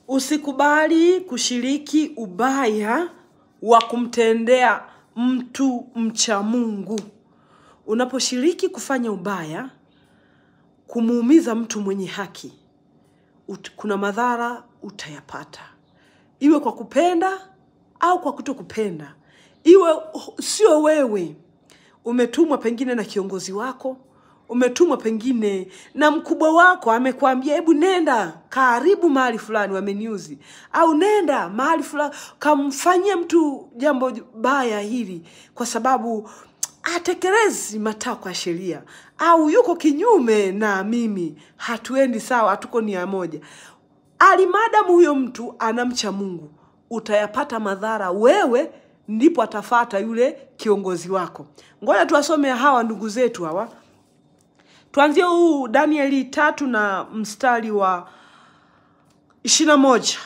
Usikubali kushiriki ubaya wa kumtendea mtu mcha Mungu. Unaposhiriki kufanya ubaya, kumuumiza mtu mwenye haki, kuna madhara utayapata. Iwe kwa kupenda au kwa kutokupenda. Iwe sio wewe. Umetumwa pengine na kiongozi wako, umetumwa pengine na mkubwa wako, amekwambia hebu nenda karibu mahali fulani wameniuzi, au nenda mahali fulani kamfanyie mtu jambo baya hili kwa sababu atekelezi matakwa ya sheria, au yuko kinyume na mimi, hatuendi sawa, hatuko nia moja. Alimadamu huyo mtu anamcha Mungu, utayapata madhara wewe, ndipo atafata yule kiongozi wako. Ngoja tuwasome hawa ndugu zetu hawa. Tuanzie huu Danieli 3 na mstari wa 21.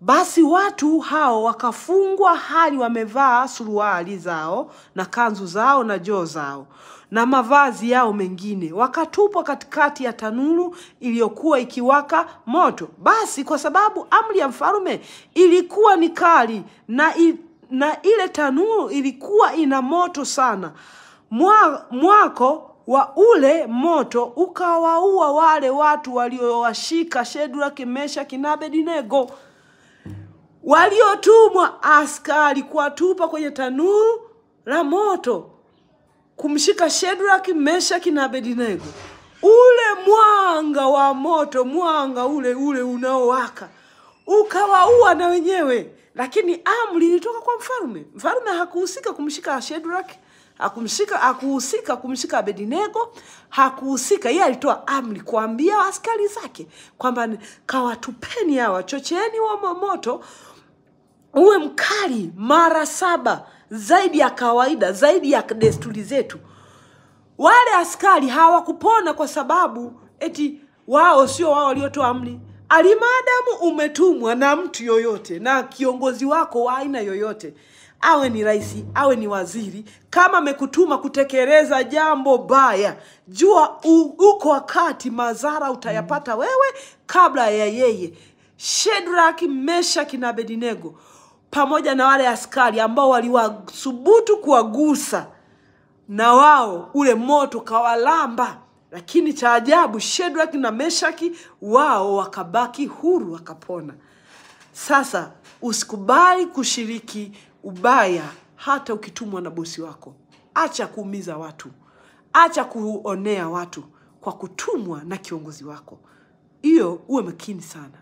Basi watu hao wakafungwa hali wamevaa suruali zao na kanzu zao na joo zao na mavazi yao mengine, wakatupwa katikati ya tanuru iliyokuwa ikiwaka moto. Basi kwa sababu amri ya mfalme ilikuwa ni kali na ile tanuru ilikuwa ina moto sana, mwako wa ule moto ukawaua wale watu waliowashika Shadraka, Meshaki na Abednego, waliotumwa askari kuwatupa kwenye tanuru la moto kumshika Shadraka, Meshaki na Abednego. Ule mwanga wa moto, mwanga ule unaowaka, ukawaua na wenyewe. Lakini amri ilitoka kwa mfalme. Mfalme hakuhusika kumshika Shadraka, hakuhusika kumshika Abednego, hakuhusika. Yeye alitoa amri kuambia askari zake kwamba kawatupeni hawa, chocheeni wa moto uwe mkali mara 7 zaidi ya kawaida, zaidi ya desturi zetu. Wale askari hawakupona kwa sababu eti wao sio wao waliotoa amri. Alimadamu umetumwa na mtu yoyote, na kiongozi wako wa aina yoyote, awe ni rais, awe ni waziri, kama amekutuma kutekeleza jambo baya, jua uko wakati madhara utayapata wewe kabla ya yeye. Shadraka, Meshaki na Abednego pamoja na wale askari ambao waliwasubutu kuwagusa, na wao ule moto kawalamba. Lakini cha ajabu, Shadraka na Meshaki wao wakabaki huru, wakapona. Sasa usikubali kushiriki ubaya hata ukitumwa na bosi wako. Acha kuumiza watu, acha kuonea watu kwa kutumwa na kiongozi wako. Hiyo uwe makini sana.